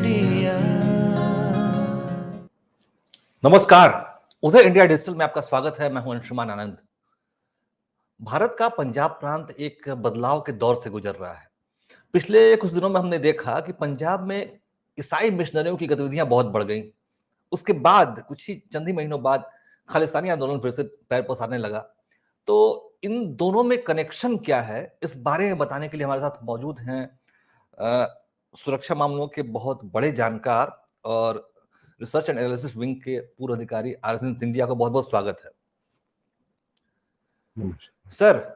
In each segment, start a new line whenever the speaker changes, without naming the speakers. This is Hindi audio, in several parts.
इंडिया।
नमस्कार। उधर इंडिया डिजिटल में आपका स्वागत है। मैं हूं अंशुमान आनंद। भारत का पंजाब प्रांत एक बदलाव के दौर से गुजर रहा है। पिछले कुछ दिनों में हमने देखा कि पंजाब में ईसाई मिशनरियों की गतिविधियां बहुत बढ़ गईं। उसके बाद कुछ ही चंद ही महीनों बाद खालिस्तानी आंदोलन फिर से पैर पसारने लगा। तो इन दोनों में कनेक्शन क्या है, इस बारे में बताने के लिए हमारे साथ मौजूद हैं सुरक्षा मामलों के बहुत बड़े जानकार और रिसर्च एंड एनालिसिस विंग के पूर्व अधिकारी आर.एस. सिंधिया को बहुत बहुत स्वागत है। सर,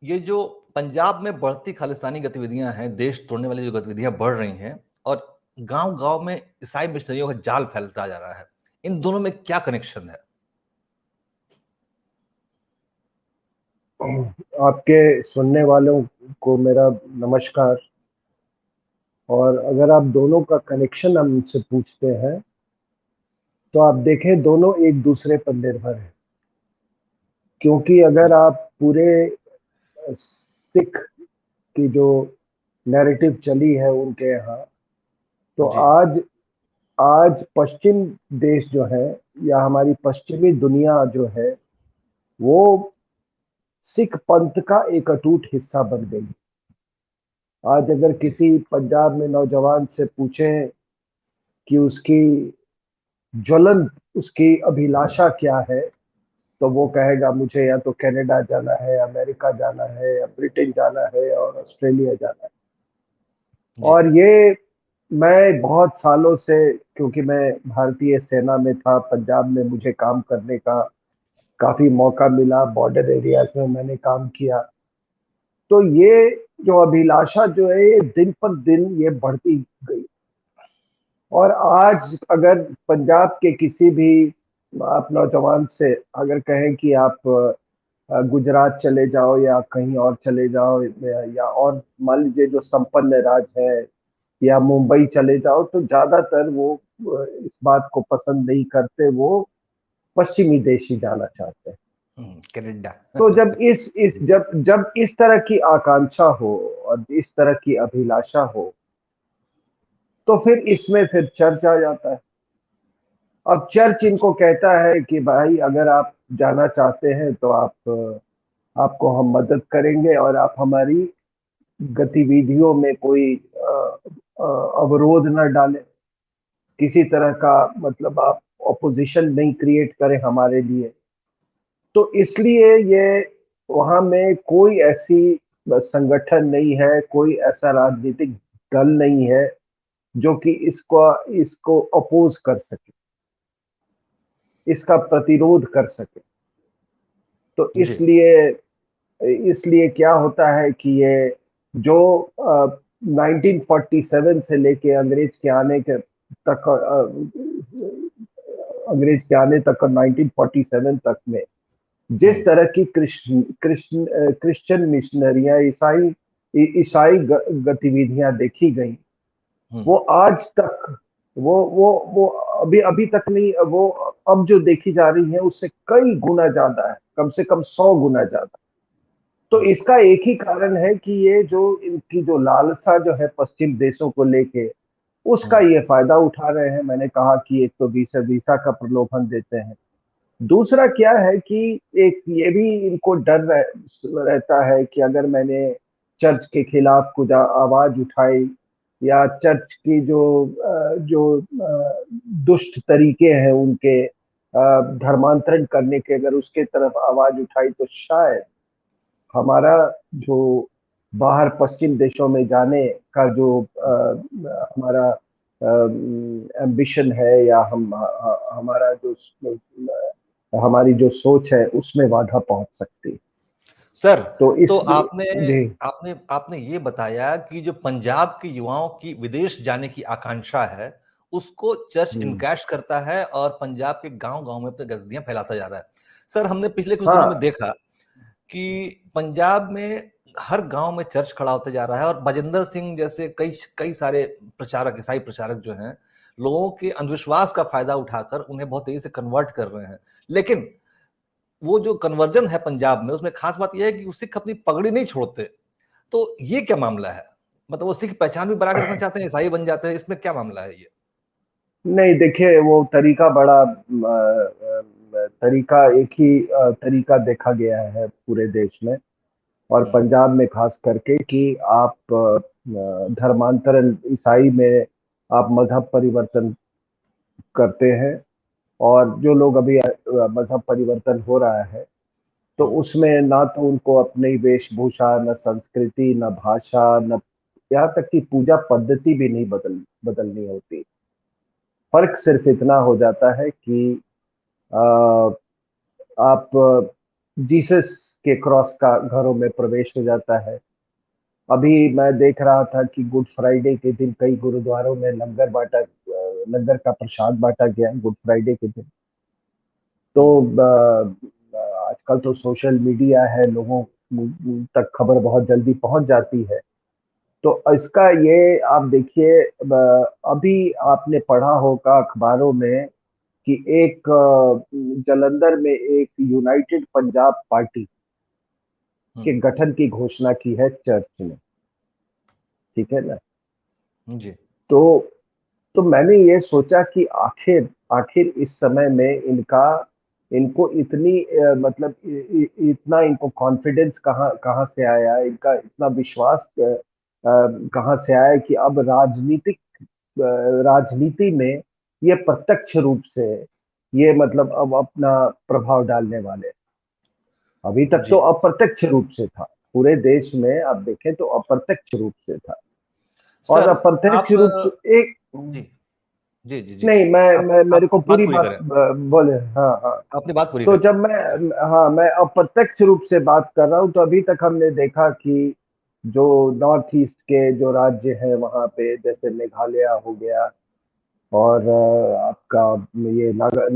ये जो पंजाब में बढ़ती खालिस्तानी गतिविधियां हैं, देश तोड़ने वाली जो गतिविधियां बढ़ रही हैं और गांव गांव में ईसाई मिशनरियों का जाल फैलता जा रहा है, इन दोनों में क्या कनेक्शन है?
आपके सुनने वालों को मेरा नमस्कार। और अगर आप दोनों का कनेक्शन हमसे पूछते हैं तो आप देखें दोनों एक दूसरे पर निर्भर है, क्योंकि अगर आप पूरे सिख की जो नैरेटिव चली है उनके यहाँ, तो आज आज पश्चिम देश जो है या हमारी पश्चिमी दुनिया जो है वो सिख पंथ का एक अटूट हिस्सा बन गई। आज अगर किसी पंजाब में नौजवान से पूछें कि उसकी ज्वलंत उसकी अभिलाषा क्या है, तो वो कहेगा मुझे या तो कनाडा जाना है, अमेरिका जाना है, या ब्रिटेन जाना है और ऑस्ट्रेलिया जाना है। और ये मैं बहुत सालों से, क्योंकि मैं भारतीय सेना में था, पंजाब में मुझे काम करने का काफी मौका मिला, बॉर्डर एरियाज में मैंने काम किया, तो ये जो अभिलाषा जो है ये दिन पर दिन ये बढ़ती गई। और आज अगर पंजाब के किसी भी आप नौजवान से अगर कहें कि आप गुजरात चले जाओ या कहीं और चले जाओ, या और मान लीजिए जो संपन्न राज्य है, या मुंबई चले जाओ, तो ज्यादातर वो इस बात को पसंद नहीं करते, वो पश्चिमी देश ही जाना चाहते हैं।
कनाडा।
तो जब इस तरह की आकांक्षा हो और इस तरह की अभिलाषा हो, तो फिर इसमें फिर चर्च आ जाता है। अब चर्च इनको कहता है कि भाई अगर आप जाना चाहते हैं तो आपको हम मदद करेंगे और आप हमारी गतिविधियों में कोई अवरोध न डालें, किसी तरह का मतलब आप ऑपोजिशन नहीं क्रिएट करें हमारे लिए। तो इसलिए ये वहां में कोई ऐसी संगठन नहीं है, कोई ऐसा राजनीतिक दल नहीं है जो कि इसको अपोज कर सके, इसका प्रतिरोध कर सके। तो इसलिए क्या होता है कि ये जो 1947 से लेके अंग्रेज के आने तक और 1947 तक में जिस तरह की क्रिश्चियन मिशनरियां, ईसाई गतिविधियां देखी गई, वो आज तक वो अभी तक नहीं, वो अब जो देखी जा रही है उससे कई गुना ज्यादा है, कम से कम 100 गुना ज्यादा। तो इसका एक ही कारण है कि ये जो इनकी जो लालसा जो है पश्चिम देशों को लेके, उसका ये फायदा उठा रहे हैं। मैंने कहा कि एक तो वीसा का प्रलोभन देते हैं, दूसरा क्या है कि एक ये भी इनको डर रहता है कि अगर मैंने चर्च के खिलाफ कुछ आवाज उठाई या चर्च की जो दुष्ट तरीके हैं उनके धर्मांतरण करने के, अगर उसके तरफ आवाज उठाई, तो शायद हमारा जो बाहर पश्चिम देशों में जाने का जो हमारा एम्बिशन है या हमारी जो सोच है उसमें बाधा पहुंच सकती है।
सर,
तो
आपने ये बताया कि जो पंजाब के युवाओं की विदेश जाने की आकांक्षा है, उसको चर्च इनकैश करता है और पंजाब के गांव-गांव में अपनी गतिविधियां फैलाता जा रहा है। सर, हमने पिछले कुछ दिनों में देखा कि पंजाब में हर गांव में चर्च खड़ा होता जा रहा है और बजिंदर सिंह जैसे कई सारे प्रचारक, ईसाई प्रचारक जो हैं, लोगों के अंधविश्वास का फायदा उठाकर उन्हें बहुत तेजी से कन्वर्ट कर रहे हैं। लेकिन वो जो कन्वर्जन है पंजाब में, उसमें खास बात यह है कि सिख अपनी पगड़ी नहीं छोड़ते। तो ये क्या मामला है? मतलब वो सिख पहचान भी बना के रखना चाहते हैं, ईसाई बन जाते हैं, इसमें क्या मामला है ये?
नहीं, देखिए वो तरीका बड़ा तरीका एक ही तरीका देखा गया है पूरे देश में और पंजाब में खास करके कि आप धर्मांतरण ईसाई में आप मजहब परिवर्तन करते हैं और जो लोग अभी मजहब परिवर्तन हो रहा है तो उसमें ना तो उनको अपनी वेशभूषा, न संस्कृति, न भाषा, न यहाँ तक कि पूजा पद्धति भी नहीं बदलनी होती। फर्क सिर्फ इतना हो जाता है कि अ, आप जीसस के क्रॉस का घरों में प्रवेश हो जाता है। अभी मैं देख रहा था कि गुड फ्राइडे के दिन कई गुरुद्वारों में लंगर का प्रसाद बांटा गया गुड फ्राइडे के दिन। तो आजकल तो सोशल मीडिया है, लोगों तक खबर बहुत जल्दी पहुंच जाती है। तो इसका ये आप देखिए, अभी आपने पढ़ा होगा अखबारों में कि एक जालंधर में एक यूनाइटेड पंजाब पार्टी के गठन की घोषणा की है चर्च ने, ठीक है ना।
जी।
तो मैंने ये सोचा कि आखिर आखिर इस समय में इनको इतनी मतलब इतना इनको कॉन्फिडेंस कहाँ कहाँ से आया, इनका इतना विश्वास कहाँ से आया कि अब राजनीति में ये प्रत्यक्ष रूप से ये मतलब अब अपना प्रभाव डालने वाले हैं। अभी तक तो
जी
अप्रत्यक्ष रूप से था, पूरे देश में आप देखें तो अप्रत्यक्ष रूप से था और
सर,
अप्रत्यक्ष
आप
रूप से एक
जी जी जी जी,
नहीं, मैं
आप
मेरे को
बात
पूरी
पूरी
बात
करें,
बोले। हाँ, हाँ।
अपनी बात पूरी
तो
करें।
जब मैं हाँ, मैं अप्रत्यक्ष रूप से बात कर रहा हूँ तो अभी तक हमने देखा कि जो नॉर्थ ईस्ट के जो राज्य हैं वहाँ पे जैसे मेघालय हो गया और आपका ये मेघालय,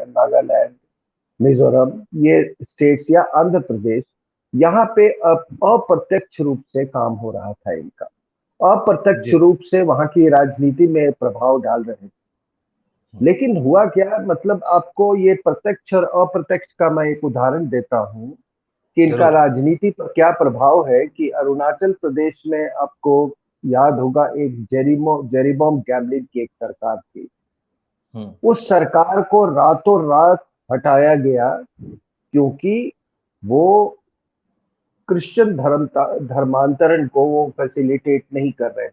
नागालैंड, मिजोरम, ये स्टेट्स या आंध्र प्रदेश, यहाँ पे अप्रत्यक्ष रूप से काम हो रहा था इनका, अप्रत्यक्ष
जी।
रूप से वहाँ की राजनीति में प्रभाव डाल रहे थे। लेकिन हुआ क्या, मतलब आपको ये प्रत्यक्ष और अप्रत्यक्ष का मैं एक उदाहरण देता हूँ कि इनका
जरूर।
राजनीति पर क्या प्रभाव है कि अरुणाचल प्रदेश में आपको याद होगा एक जेरीबॉम गैमलिन की एक सरकार थी। उस सरकार को रातों रात हटाया गया क्योंकि वो क्रिश्चियन धर्मांतरण को वो फैसिलिटेट नहीं कर रहे,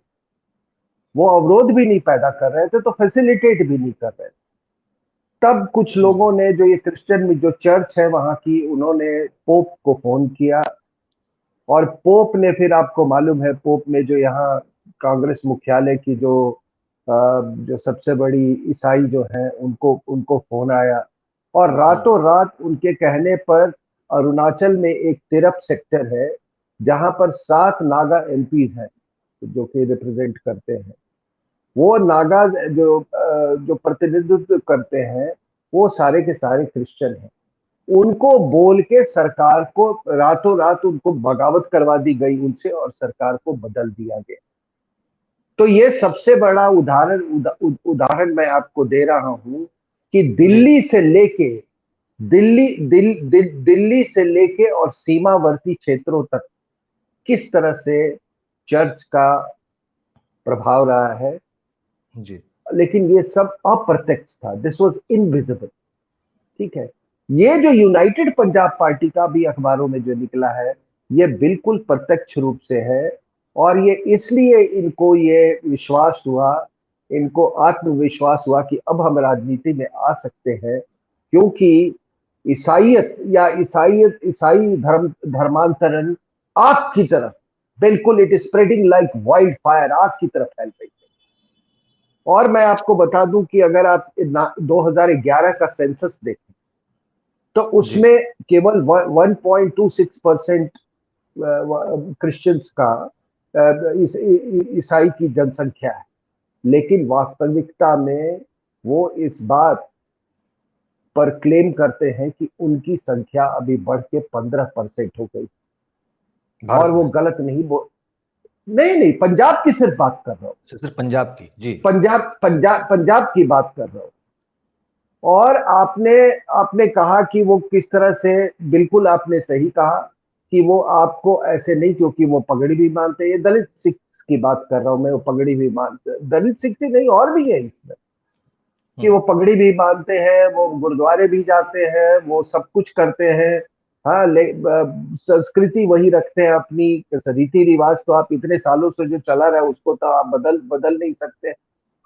वो अवरोध भी नहीं पैदा कर रहे थे तो फैसिलिटेट भी नहीं कर रहे। तब कुछ लोगों ने जो ये क्रिश्चियन जो चर्च है वहां की, उन्होंने पोप को फोन किया और पोप ने फिर, आपको मालूम है पोप में जो यहाँ कांग्रेस मुख्यालय की जो सबसे बड़ी ईसाई जो है उनको उनको फोन आया और रातों रात उनके कहने पर अरुणाचल में एक तिरप सेक्टर है जहां पर 7 नागा एमपीज हैं जो कि रिप्रेजेंट करते हैं। वो नागा जो प्रतिनिधित्व करते हैं वो सारे के सारे क्रिश्चियन हैं। उनको बोल के सरकार को रातों रात उनको बगावत करवा दी गई उनसे और सरकार को बदल दिया गया। तो ये सबसे बड़ा उदाहरण मैं आपको दे रहा हूं कि
जी
दिल्ली से लेके और सीमावर्ती क्षेत्रों तक किस तरह से चर्च का प्रभाव रहा है।
जी
लेकिन ये सब अप्रत्यक्ष था, दिस वाज इनविजिबल, ठीक है। ये जो यूनाइटेड पंजाब पार्टी का भी अखबारों में जो निकला है ये बिल्कुल प्रत्यक्ष रूप से है और ये इसलिए इनको ये विश्वास हुआ, इनको आत्मविश्वास हुआ कि अब हम राजनीति में आ सकते हैं क्योंकि ईसाई धर्मांतरण आग की तरफ, बिल्कुल it is spreading like wild fire, आग की तरफ फैल रही है। और मैं आपको बता दूं कि अगर आप 2011 का सेंसस देखें तो
जी
उसमें केवल 1.26% क्रिश्चियंस का ईसाई की जनसंख्या है। लेकिन वास्तविकता में वो इस बात पर क्लेम करते हैं कि उनकी संख्या अभी बढ़ के 15% हो गई और
भारत
वो
में
गलत नहीं नहीं नहीं, पंजाब की सिर्फ बात कर रहा हूं,
सिर्फ पंजाब की। जी
पंजाब की बात कर रहा हूं। और आपने आपने कहा कि वो किस तरह से, बिल्कुल आपने सही कहा कि वो आपको ऐसे नहीं, क्योंकि वो पगड़ी भी मानते हैं, ये दलित सिख की बात कर रहा हूं मैं, वो पगड़ी भी मानते हैं, दलित सिख ही नहीं और भी है इसमें, कि वो पगड़ी भी बांधते हैं, वो गुरुद्वारे भी जाते हैं, वो सब कुछ करते हैं। हाँ, संस्कृति वही रखते हैं अपनी, रीति रिवाज तो आप इतने सालों से जो चला रहा है उसको तो आप बदल बदल नहीं सकते।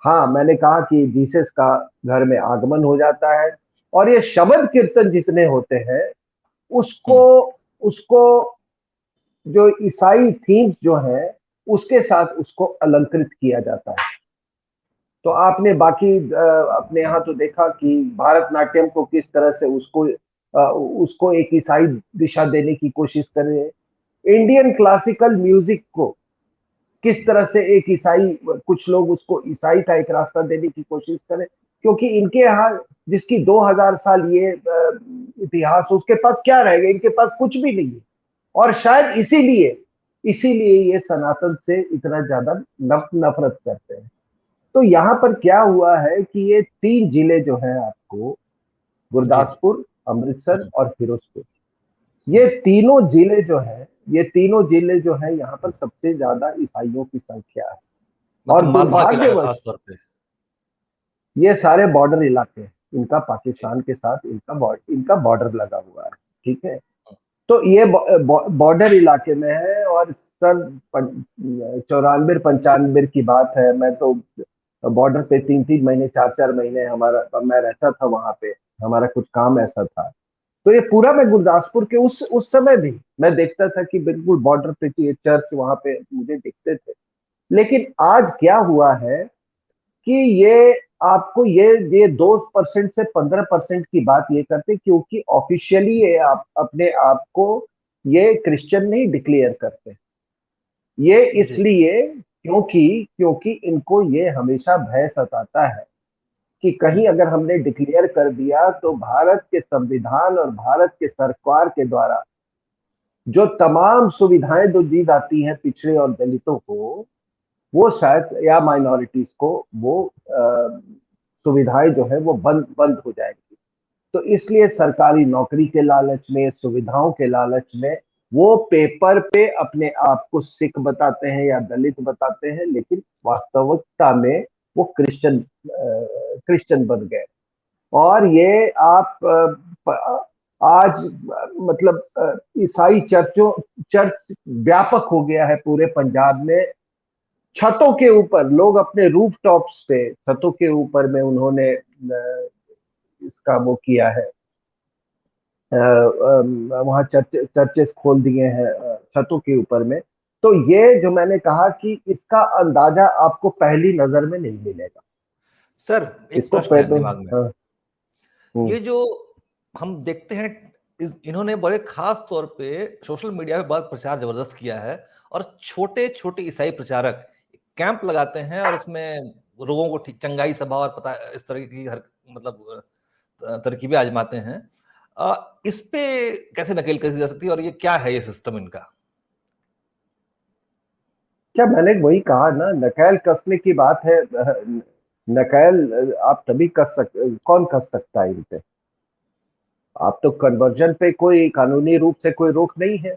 हाँ, मैंने कहा कि जीसस का घर में आगमन हो जाता है, और ये शब्द कीर्तन जितने होते हैं उसको उसको जो ईसाई थीम्स जो है उसके साथ उसको अलंकृत किया जाता है। तो आपने बाकी अपने यहाँ तो देखा कि भारतनाट्यम को किस तरह से उसको एक ईसाई दिशा देने की कोशिश कर रहे हैं, इंडियन क्लासिकल म्यूजिक को किस तरह से एक ईसाई, कुछ लोग उसको ईसाई का एक रास्ता देने की कोशिश करें, क्योंकि इनके यहाँ जिसकी 2000 साल ये इतिहास, उसके पास क्या रहेगा, इनके पास कुछ भी नहीं है। और शायद इसीलिए इसीलिए ये सनातन से इतना ज्यादा नफरत करते हैं। तो यहाँ पर क्या हुआ है कि ये 3 जिले जो है आपको,
जी।
गुरदासपुर, अमृतसर और फिरोजपुर, ये तीनों जिले जो है, ये तीनों जिले जो है यहाँ पर सबसे ज्यादा ईसाइयों की संख्या है।
मतलब
और
मालवा के इलाका
दुर्भाग्यवश
खास तौर पे।
ये सारे बॉर्डर इलाके हैं, इनका
जी।
पाकिस्तान के साथ इनका बॉर्डर लगा हुआ है। ठीक है, तो ये बॉर्डर इलाके में है। और सन 94 95 की बात है, मैं तो बॉर्डर पे 3 3 महीने 4 4 महीने हमारा मैं रहता था वहां पे, हमारा कुछ काम ऐसा था। तो ये पूरा मैं गुरदासपुर के उस समय भी मैं देखता था कि बिल्कुल बॉर्डर पे ये चर्च वहां पे मुझे दिखते थे। लेकिन आज क्या हुआ है कि ये आपको ये 2% से 15% की बात ये करते, क्योंकि ऑफिशियली ये आप अपने आप को ये क्रिश्चियन नहीं डिक्लेयर करते। ये
जी।
इसलिए क्योंकि क्योंकि इनको ये हमेशा भय सताता है कि कहीं अगर हमने डिक्लेयर कर दिया तो भारत के संविधान और भारत के सरकार के द्वारा जो तमाम सुविधाएं जो दी जाती हैं पिछड़े और दलितों को, वो शायद, या माइनॉरिटीज को, वो सुविधाएं जो है वो बंद बंद हो जाएंगी। तो इसलिए सरकारी नौकरी के लालच में, सुविधाओं के लालच में, वो पेपर पे अपने आप को सिख बताते हैं या दलित बताते हैं, लेकिन वास्तविकता में वो क्रिश्चियन बन गए। और ये आप आज मतलब ईसाई चर्च व्यापक हो गया है पूरे पंजाब में। छतों के ऊपर लोग अपने रूफ टॉप्स पे, छतों के ऊपर में उन्होंने इसका वो किया है, वहां चर्चेस खोल दिए हैं छतों के ऊपर में। तो ये जो मैंने कहा कि इसका अंदाजा आपको पहली नजर में नहीं मिलेगा।
सर, एक
इसको
प्रश्न है
पहले,
दिमाग में।
हाँ,
ये जो हम देखते हैं, इन्होंने बड़े खास तौर पे सोशल मीडिया पे बहुत प्रचार जबरदस्त किया है, और छोटे छोटे ईसाई प्रचारक कैंप लगाते हैं और उसमें लोगों को ठीक चंगाई सभा और पता इस तरह की हर मतलब तरकीबें आजमाते हैं। इस पे कैसे नकेल कसी जा सकती है, और ये क्या है ये सिस्टम इनका?
क्या मैंने वही कहा ना, नकेल कसने की बात है। नकेल आप तभी कस कौन कस सकता है इन पे? आप तो कन्वर्जन पे कोई कानूनी रूप से कोई रोक नहीं है,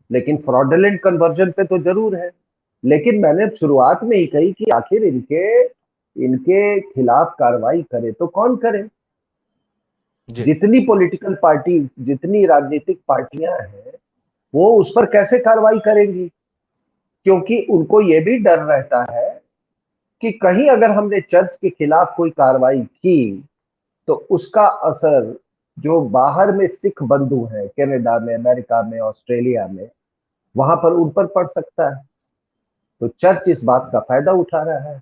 लेकिन फ्रॉडलेंट कन्वर्जन पे तो जरूर है। लेकिन मैंने शुरुआत में ही कही कि आखिर इनके इनके खिलाफ कार्रवाई करे तो कौन करे?
जी।
जितनी पॉलिटिकल पार्टी, जितनी राजनीतिक पार्टियां हैं, वो उस पर कैसे कार्रवाई करेंगी? क्योंकि उनको ये भी डर रहता है कि कहीं अगर हमने चर्च के खिलाफ कोई कार्रवाई की तो उसका असर जो बाहर में सिख बंधु हैं, कनाडा में, अमेरिका में, ऑस्ट्रेलिया में, वहां पर उन पर पड़ सकता है। तो चर्च इस बात का फायदा उठा रहा है।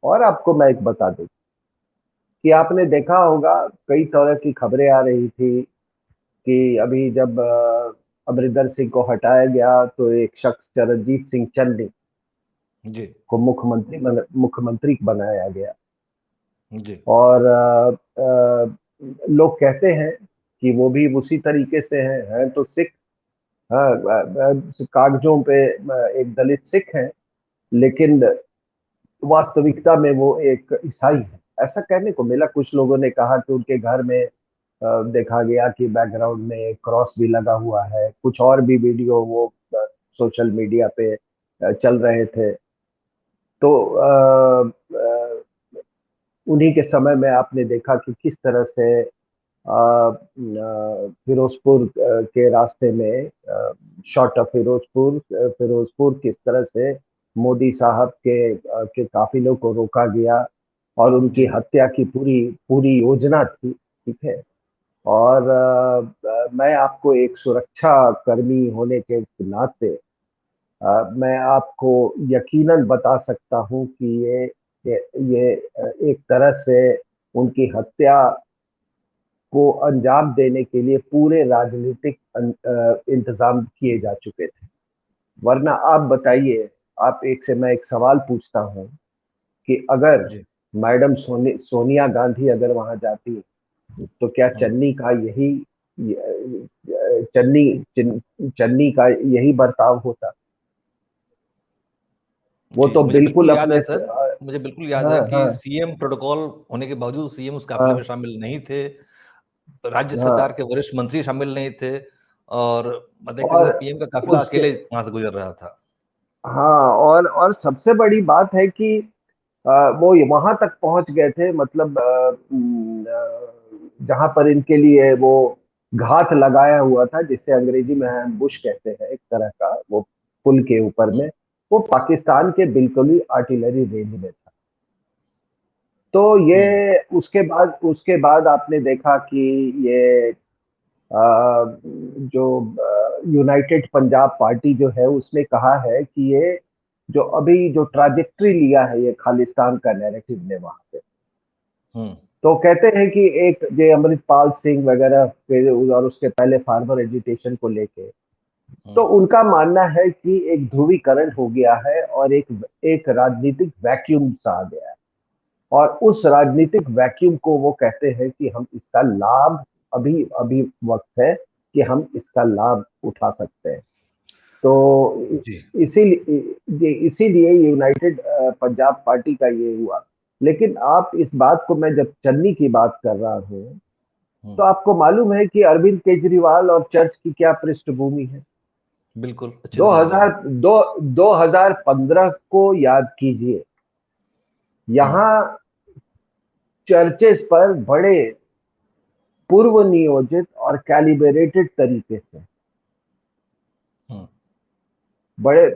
और आपको मैं एक बता दूं कि आपने देखा होगा, कई तरह की खबरें आ रही थी कि अभी जब अमरिंदर सिंह को हटाया गया तो एक शख्स चरणजीत सिंह चन्नी
जी।
को मुख्यमंत्री बनाया गया।
जी।
और लोग कहते हैं कि वो भी उसी तरीके से हैं तो सिख, हाँ, कागजों पे एक दलित सिख है, लेकिन वास्तविकता में वो एक ईसाई है, ऐसा कहने को मिला। कुछ लोगों ने कहा कि उनके घर में देखा गया कि बैकग्राउंड में एक क्रॉस भी लगा हुआ है, कुछ और भी वीडियो वो सोशल मीडिया पे चल रहे थे। तो उन्हीं के समय में आपने देखा कि किस तरह से फिरोजपुर के रास्ते में, शॉर्ट ऑफ फिरोजपुर, फिरोजपुर किस तरह से मोदी साहब के काफिलों को रोका गया और उनकी
जी
हत्या की पूरी पूरी योजना थी, ठीक है। और मैं आपको एक सुरक्षा कर्मी होने के नाते मैं आपको यकीनन बता सकता हूं कि ये एक तरह से उनकी हत्या को अंजाम देने के लिए पूरे राजनीतिक इंतजाम किए जा चुके थे। वरना आप बताइए, आप एक से मैं एक सवाल पूछता हूं कि अगर
जी।
मैडम सोनिया गांधी अगर वहां जाती तो क्या
हम्म,
चन्नी चन्नी का यही बर्ताव होता? वो
जी
तो
मुझे
बिल्कुल
बिल्कुल याद
अपने
है सर। मुझे बिल्कुल याद है
हाँ
कि
हाँ
सीएम प्रोटोकॉल होने के बावजूद सीएम उस काफिले में
हाँ
शामिल नहीं थे, राज्य सरकार
हाँ।
के वरिष्ठ मंत्री शामिल नहीं थे, और मतलब एक तरीके से
और
पीएम का काफिला
उसके
अकेले वहां से गुजर रहा था।
हाँ, और सबसे बड़ी बात है कि वो वहां तक पहुंच गए थे, मतलब जहां पर इनके लिए वो घात लगाया हुआ था, जिसे अंग्रेजी में एम्बुश कहते हैं, एक तरह का, वो पुल के ऊपर
हम्म,
में, वो पाकिस्तान के बिल्कुल ही आर्टिलरी रेंज में था। तो
हम्म,
ये उसके बाद आपने देखा कि ये जो यूनाइटेड पंजाब पार्टी जो है उसने कहा है कि ये जो अभी जो ट्राजेक्ट्री लिया है ये खालिस्तान का नैरेटिव ने वहां पे,
हम्म,
तो कहते हैं कि एक जो अमृतपाल सिंह वगैरह और उसके पहले फार्मर एजुटेशन को लेके, तो
हम्म,
उनका मानना है कि एक ध्रुवीकरण हो गया है और एक राजनीतिक वैक्यूम सा आ गया है, और उस राजनीतिक वैक्यूम को वो कहते हैं कि हम इसका लाभ, अभी अभी वक्त है कि हम इसका लाभ उठा सकते हैं। तो
जी,
इसीलिए इसीलिए यूनाइटेड पंजाब पार्टी का ये हुआ। लेकिन आप इस बात को, मैं जब चन्नी की बात कर रहा हूं,
हम्म,
तो आपको मालूम है कि अरविंद केजरीवाल और चर्च की क्या पृष्ठभूमि है?
बिल्कुल अच्छी तरह मालूम है।
2015 को याद कीजिए,
हम्म,
यहां चर्चेस पर बड़े पूर्व नियोजित और कैलिब्रेटेड तरीके से,
हम्म,
बड़े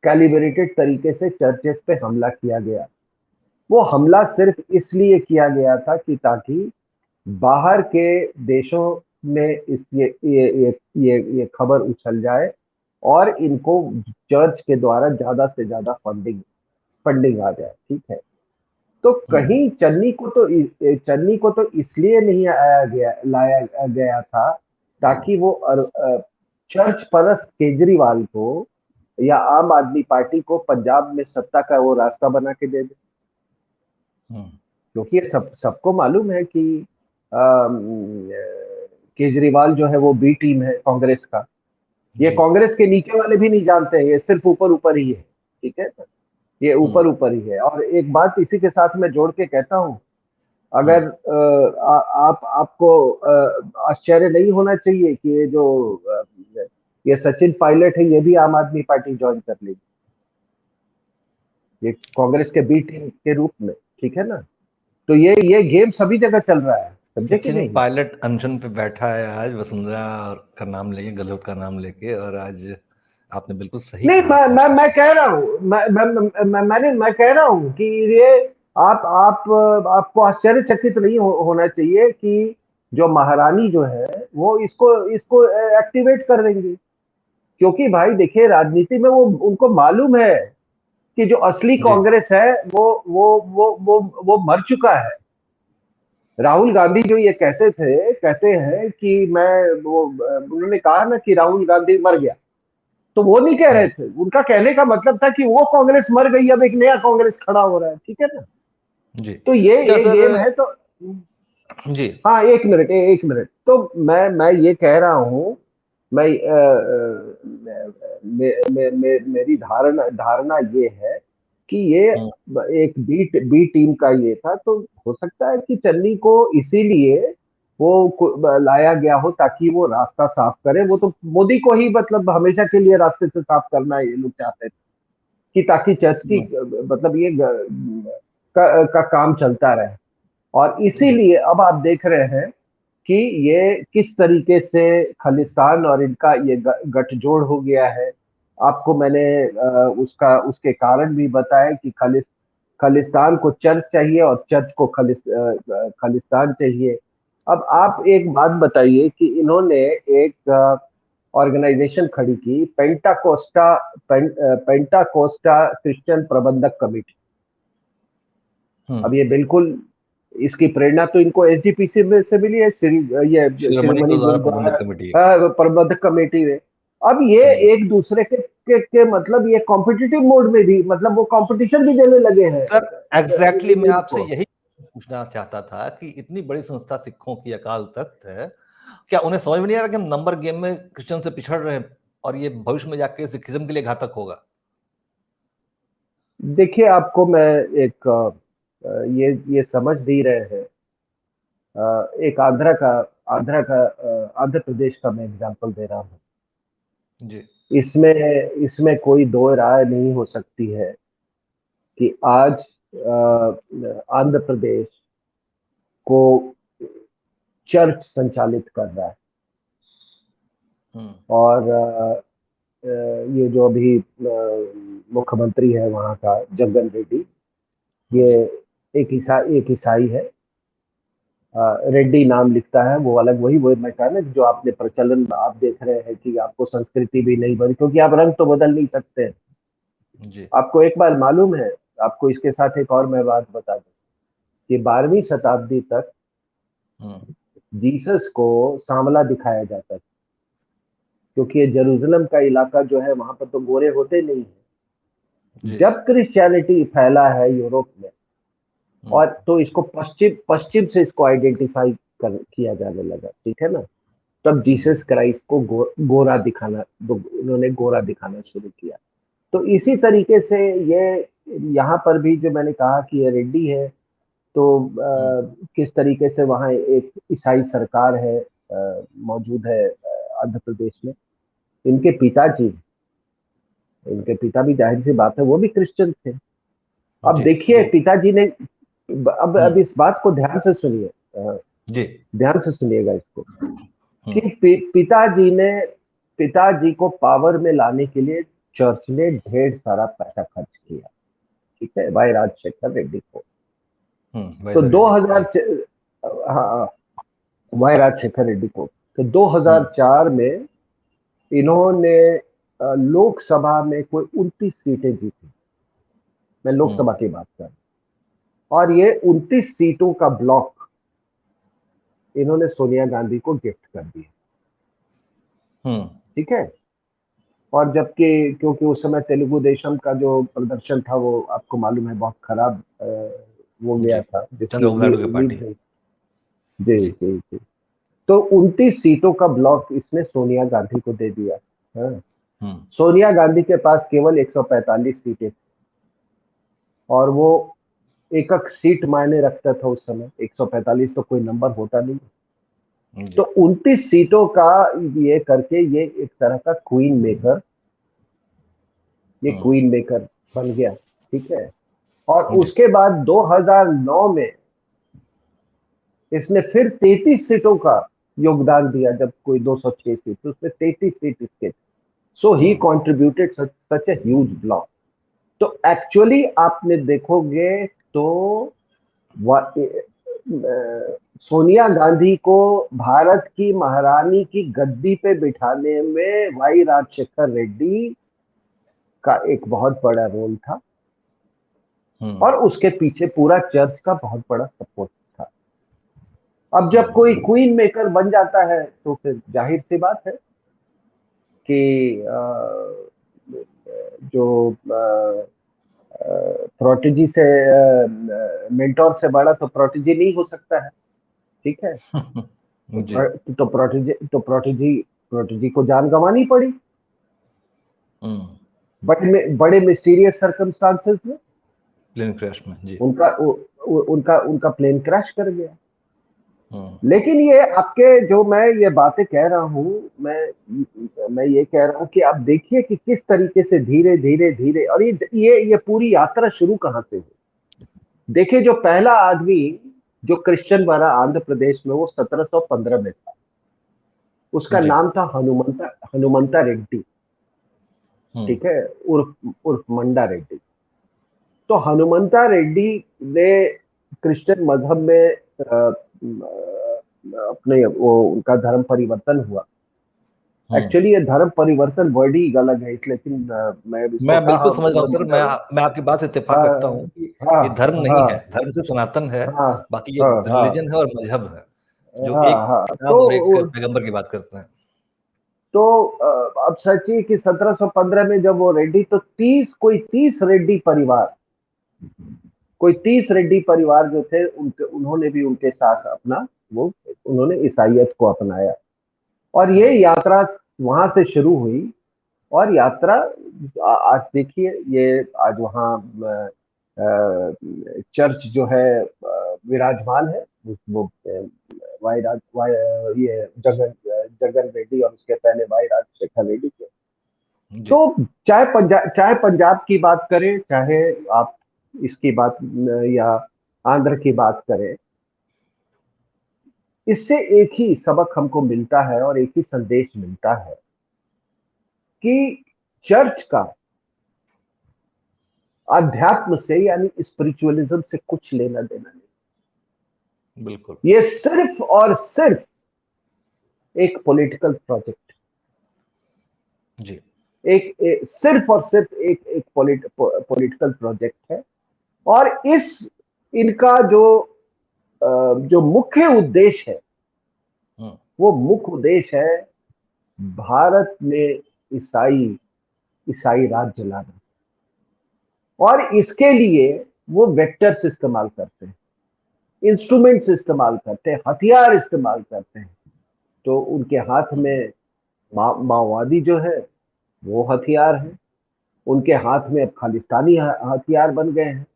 कैलिब्रेटेड तरीके से चर्चेस पे हमला किया गया। वो हमला सिर्फ इसलिए किया गया था कि ताकि बाहर के देशों में इस ये खबर उछल जाए और इनको चर्च के द्वारा ज्यादा से ज्यादा फंडिंग फंडिंग आ जाए, ठीक है। तो
हम्म,
कहीं चन्नी को तो इसलिए नहीं लाया गया था ताकि वो चर्च परस्त केजरीवाल को या आम आदमी पार्टी को पंजाब में सत्ता का वो रास्ता बना के दे दे।
हम्म,
क्योंकि ये सबको मालूम है कि केजरीवाल जो है वो बी टीम है कांग्रेस का। ये
जी,
कांग्रेस के नीचे वाले भी नहीं जानते हैं, ये सिर्फ ऊपर ऊपर ही है, ठीक है। ये
हम्म,
ऊपर ऊपर ही है। और एक बात इसी के साथ मैं जोड़ के कहता हूं,
हम्म,
अगर आपको आश्चर्य नहीं होना चाहिए कि ये सचिन पायलट है, ये भी आम आदमी पार्टी ज्वाइन कर लेगी, ये कांग्रेस के बी टीम के रूप में, ठीक है ना। तो ये गेम सभी जगह चल रहा है, समझे कि
सचिन
नहीं?
पायलट अनशन पे बैठा है आज वसुंधरा का नाम लेके, गहलोत का नाम लेके, और आज आपने बिल्कुल सही
नहीं,
कहा कि
मैं कह रहा हूँ, मैं कह रहा हूँ कि ये आपको आश्चर्यचकित नहीं होना चाहिए कि जो महारानी जो है वो इसको इसको एक्टिवेट कर देंगी। क्योंकि भाई देखिए, राजनीति में वो उनको मालूम है कि जो असली
जी,
कांग्रेस है वो मर चुका है। राहुल गांधी जो ये कहते हैं कि मैं वो उन्होंने कहा ना कि राहुल गांधी मर गया, तो वो नहीं कह रहे
हम्म,
थे। उनका कहने का मतलब था कि वो कांग्रेस मर गई, अब एक नया कांग्रेस खड़ा हो रहा है, ठीक है ना।
जी।
तो ये
अच्छा
ये
सर।
गेम है तो।
जी।
हाँ, एक मिनट, तो मैं ये कह रहा हूँ, मैं मेरी धारणा ये है कि ये
हम्म,
एक बी टीम का ये था, तो हो सकता है कि चन्नी को इसीलिए लाया गया हो ताकि वो रास्ता साफ करे। वो तो मोदी को ही मतलब हमेशा के लिए रास्ते से साफ करना ये लोग चाहते थे कि ताकि चर्च की मतलब ये का काम चलता रहे। और
जी
इसीलिए अब आप देख रहे हैं कि ये किस तरीके से खालिस्तान और इनका ये गठजोड़ हो गया है। आपको मैंने उसके कारण भी बताया कि खालिस्तान को चर्च चाहिए और चर्च को खालिस्तान चाहिए। अब आप एक बात बताइए कि इन्होंने एक ऑर्गेनाइजेशन खड़ी की, पेंटाकोस्टा क्रिश्चियन प्रबंधक कमेटी। अब ये बिल्कुल इसकी प्रेरणा तो इनको एसजीपीसी में से मिली है, ये
शिरोमणि
शिरोमणि
गुरुद्वारा प्रबंधक कमेटी।
गुरुद्वारा प्रबंधक कमेटी में। अब ये एक दूसरे के मतलब ये कॉम्पिटिटिव मोड में भी मतलब वो कंपटीशन भी देने लगे हैं
सर एग्जैक्टली मैं आपसे
इनको।
यही पूछना चाहता था कि इतनी बड़ी संस्था सिखों की अकाल तख्त है, क्या उन्हें समझ में नहीं आ रहा कि हम नंबर गेम में क्रिश्चियन से पिछड़ रहे हैं और ये भविष्य में जाके सिखिज्म के लिए घातक होगा?
देखिए, आपको मैं एक ये समझ दे रहे हैं। एक आंध्र प्रदेश का मैं एग्जांपल दे रहा हूँ।
जी
इसमें कोई दो राय नहीं हो सकती है कि आज आंध्र प्रदेश को चर्च संचालित कर रहा है। और ये जो अभी मुख्यमंत्री है वहाँ का जगन रेड्डी, ये एक ईसाई है। रेड्डी नाम लिखता है, वो अलग वही मैं कहा ना, जो आपने प्रचलन आप देख रहे हैं कि आपको संस्कृति भी नहीं बनी, क्योंकि आप रंग तो बदल नहीं सकते।
जी
आपको एक बार मालूम है, आपको इसके साथ एक और मैं बात बता दूं कि 12वीं शताब्दी तक जीसस को सांवला दिखाया जाता था, क्योंकि ये जेरूसलम का इलाका जो है वहां पर तो गोरे होते नहीं है। जब क्रिश्चियनिटी फैला है यूरोप में, और तो इसको पश्चिम से इसको आइडेंटिफाई किया जाने लगा, ठीक है ना। तब जीसस क्राइस्ट को गोरा दिखाना, उन्होंने गोरा दिखाना शुरू किया। तो इसी तरीके से ये यहाँ पर भी जो मैंने कहा कि ये रेड्डी है, तो किस तरीके से वहाँ एक ईसाई सरकार है, मौजूद है आंध्र प्रदेश में। इनके पिता भी जाहिर सी बात है वो भी क्रिश्चियन थे। अब देखिए पिताजी ने, अब इस बात को ध्यान से सुनिए, ध्यान से सुनिएगा इसको, कि पिताजी को पावर में लाने के लिए चर्च ने ढेर सारा पैसा खर्च किया, ठीक है, वाई राजशेखर रेड्डी को। तो 2000, हाँ, वाई राजशेखर रेड्डी को, तो 2004 में इन्होंने लोकसभा में कोई 29 सीटें जीती। मैं लोकसभा की बात कर रहा हूं, और ये 29 सीटों का ब्लॉक इन्होंने सोनिया गांधी को गिफ्ट कर दिया, ठीक है। और जबकि क्योंकि उस समय तेलुगु देशम का जो प्रदर्शन था वो आपको मालूम है बहुत खराब हो गया था, जिसकी लीड नहीं। जी जी जी। तो 29 सीटों का ब्लॉक इसने सोनिया गांधी को दे दिया। सोनिया गांधी के पास केवल 145 सीटें थी, और वो एक सीट मायने रखता था उस समय। 145 तो कोई नंबर होता नहीं। तो 29 सीटों का ये करके ये एक तरह का क्वीन मेकर बन गया, ठीक है। और उसके बाद 2009 में इसने फिर 33 सीटों का योगदान दिया। जब कोई 206 सीट, तो उसमें 33 सीट इसके। So he contributed such a huge block. तो एक्चुअली आपने देखोगे तो सोनिया गांधी को भारत की महारानी की गद्दी पे बिठाने में वाई राजशेखर रेड्डी का एक बहुत बड़ा रोल था, और उसके पीछे पूरा चर्च का बहुत बड़ा सपोर्ट था। अब जब कोई क्वीन मेकर बन जाता है तो फिर जाहिर सी बात है कि जो प्रोटेजी से मेंटोर से बड़ा तो प्रोटेजी नहीं हो सकता है, ठीक है। तो प्रोटेजी को जान गंवानी पड़ी बड़े मिस्टीरियस सर्कमस्टांसेस में।
प्लेन क्रैश में जी।
उनका प्लेन क्रैश कर गया। लेकिन ये आपके जो मैं ये बातें कह रहा हूं, मैं ये कह रहा हूं कि आप देखिए कि किस तरीके से धीरे धीरे धीरे, और ये पूरी यात्रा शुरू कहां से हुई। देखिए, जो पहला आदमी जो क्रिश्चियन बना आंध्र प्रदेश में, वो 1715 में था। उसका
जी।
नाम था हनुमंता रेड्डी।
हम्म।
ठीक है, उर्फ उर्फ मंडा रेड्डी। तो हनुमंता रेड्डी ने क्रिश्चियन मजहब में अपने वो उनका धर्म परिवर्तन हुआ।
हम्म।
एक्चुअली ये धर्म परिवर्तन वर्ड ही अलग है, लेकिन मैं इसको
मैं बिल्कुल
कहा
समझ रहा हूँ सर,
मतलब
मैं आपकी बात से इत्तेफाक रखता हूँ
हाँ
कि
हाँ
ये धर्म नहीं है,
हाँ
धर्म सिर्फ सनातन है।
हाँ
बाकी ये
हाँ हाँ
रिलीजन है और मजहब है, जो एक
हाँ।
किताब और एक पैगंबर की बात करते हैं।
तो अब सोचिए कि 1715 में जब वो रेड्डी, तो 30 रेड्डी परिवार जो थे, उनके उन्होंने भी उनके साथ अपना वो उन्होंने ईसाइयत को अपनाया। और ये
हम्म।
यात्रा वहां से शुरू हुई। और यात्रा आज देखिए, ये आज वहाँ चर्च जो है विराजमान है। वो ये जगन रेड्डी, और उसके पहले वाई राजशेखर रेड्डी थे।
जी।
तो चाहे पंजाब की बात करें, चाहे आप इसकी बात या आंध्र की बात करें, इससे एक ही सबक हमको मिलता है और एक ही संदेश मिलता है कि चर्च का अध्यात्म से यानी स्पिरिचुअलिज्म से कुछ लेना देना
बिल्कुल।
नहीं। ये सिर्फ और सिर्फ एक पॉलिटिकल प्रोजेक्ट,
जी।
सिर्फ और सिर्फ एक पॉलिटिकल प्रोजेक्ट है। और इस इनका जो मुख्य उद्देश्य है,
हम्म।
वो मुख्य उद्देश्य है भारत में ईसाई ईसाई राज जलाना। और इसके लिए वो वेक्टर्स इस्तेमाल करते हैं, इंस्ट्रूमेंट्स इस्तेमाल करते हैं, हथियार इस्तेमाल करते हैं। तो उनके हाथ में माओवादी जो है वो हथियार है। उनके हाथ में अब खालिस्तानी हथियार बन गए हैं।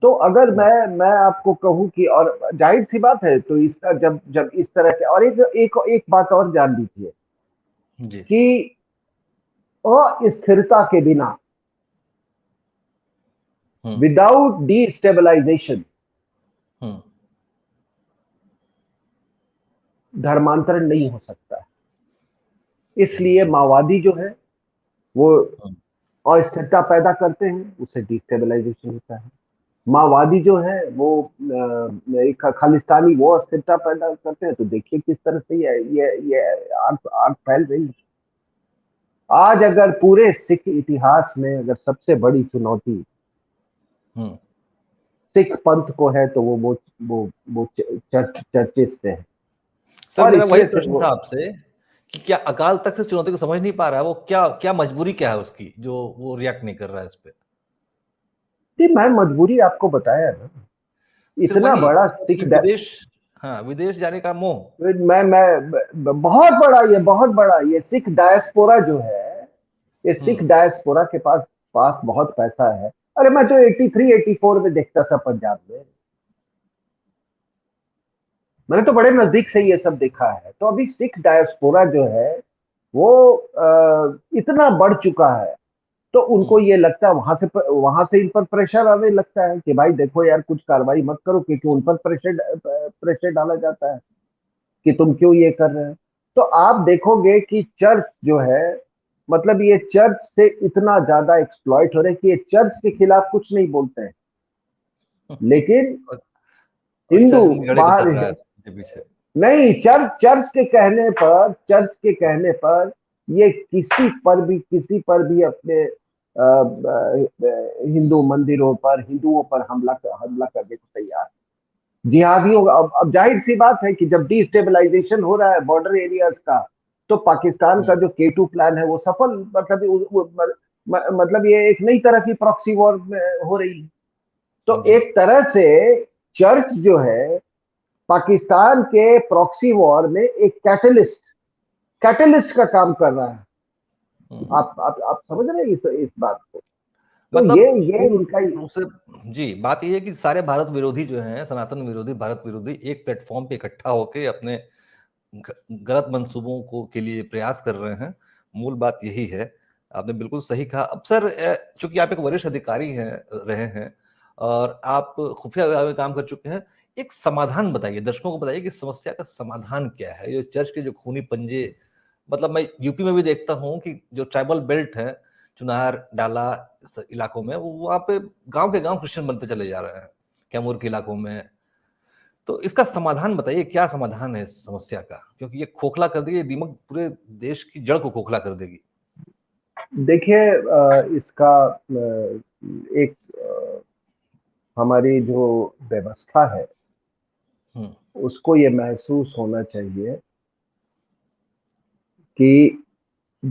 तो अगर मैं आपको कहूं कि, और जाहिर सी बात है, तो इसका जब जब इस तरह के, और एक बात और जान लीजिए
जी।
कि अस्थिरता के बिना,
हम्म।
विदाउट डिस्टेबलाइजेशन,
हम्म।
धर्मांतरण नहीं हो सकता है। इसलिए
जी।
माओवादी जो है वो
हम्म।
अस्थिरता पैदा करते हैं, उससे डिस्टेबलाइजेशन होता है। माओवादी जो है वो एक खालिस्तानी, वो अस्थिरता पैदा करते हैं। तो देखिए किस तरह से ये आग फैल रही है। आज अगर पूरे सिख इतिहास में अगर सबसे बड़ी चुनौती
हम्म।
सिख पंथ को है, तो वो चर्चिस से है।
सर,
और
मेरा वही
इसमें से
प्रश्न
वो,
था आपसे कि क्या अकाल तख्त से चुनौती को समझ नहीं पा रहा है, वो क्या क्या मजबूरी क्या है उसकी, जो वो रिएक्ट नहीं कर रहा है इस पे।
मैं मजबूरी आपको बताया ना,
फिर
इतना
वही
बड़ा
कि विदेश, हाँ, विदेश जाने का मोह।
मैं बहुत बड़ा ये सिख डायस्पोरा जो है, ये सिख
हम्म।
डायस्पोरा के पास पास बहुत पैसा है। अरे मैं तो 83-84 में देखता था पंजाब में। मैंने तो बड़े नजदीक से ये सब देखा है। तो अभी सिख डायस्पोरा जो है वो इतना बढ़ चुका है। तो उनको
हम्म।
ये लगता है, वहां से इन पर प्रेशर आने लगता है कि भाई देखो यार, कुछ कार्रवाई मत करो, क्योंकि उन पर प्रेशर डाला जाता है कि तुम क्यों ये कर रहे हो। तो आप देखोगे कि चर्च जो है, मतलब ये चर्च से इतना ज्यादा एक्सप्लॉइट हो रहे हैं कि ये चर्च के खिलाफ कुछ नहीं बोलते हैं, लेकिन
और
हिंदू
चर्च उनके घड़े
बाहर,
कुतर रहा है उसके पीछे।
नहीं, चर्च के कहने पर ये किसी पर भी अपने हिंदू मंदिरों पर, हिंदुओं पर हमला करने को तैयार है। जिहादियों, अब जाहिर सी बात है कि जब डिस्टेबलाइजेशन हो रहा है बॉर्डर एरियाज का, तो पाकिस्तान का
हम्म।
जो K2 प्लान है वो सफल, मतलब मतलब ये एक नई तरह की प्रॉक्सी वॉर हो रही है। तो
जी।
एक तरह से चर्च जो है पाकिस्तान के प्रॉक्सी वॉर में एक कैटलिस्ट का काम कर रहा है।
हम्म।
आप समझ रहे हैं इस बात को।
मतलब
ये
पूर्ण
इनका
रूप से जी, बात ये है कि सारे भारत विरोधी जो हैं, सनातन विरोधी, भारत विरोधी एक प्लेटफॉर्म पे इकट्ठा होके अपने गलत मंसूबों को के लिए प्रयास कर रहे हैं। मूल बात यही है। आपने बिल्कुल सही कहा। अब सर चूंकि आप एक वरिष्ठ अधिकारी हैं, रहे हैं और आप खुफिया विभाग में काम कर चुके हैं, एक समाधान बताइए, दर्शकों को बताइए कि समस्या का समाधान क्या है। ये चर्च के जो खूनी पंजे, मतलब मैं यूपी में भी देखता हूँ कि जो ट्राइबल बेल्ट है, चुनार डाला इलाकों में, वो वहां पे गांव के गांव क्रिश्चियन बनते चले जा रहे हैं, कैमूर के इलाकों में। तो इसका समाधान बताइए, क्या समाधान है इस समस्या का, क्योंकि ये खोखला कर देगी, दीमक पूरे देश की जड़ को खोखला कर देगी।
देखिए, इसका एक हमारी जो व्यवस्था है उसको ये महसूस होना चाहिए कि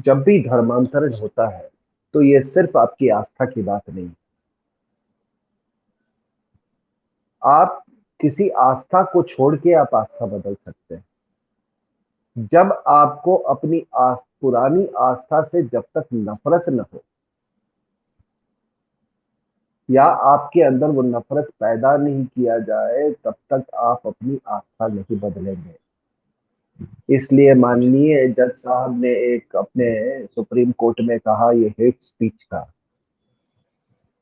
जब भी धर्मांतरण होता है तो ये सिर्फ आपकी आस्था की बात नहीं। आप किसी आस्था को छोड़ के आप आस्था बदल सकते हैं। जब आपको अपनी पुरानी आस्था से जब तक नफरत न हो या आपके अंदर वो नफरत पैदा नहीं किया जाए, तब तक आप अपनी आस्था नहीं बदलेंगे। इसलिए माननीय जज साहब ने एक अपने सुप्रीम कोर्ट में कहा, ये हेट स्पीच का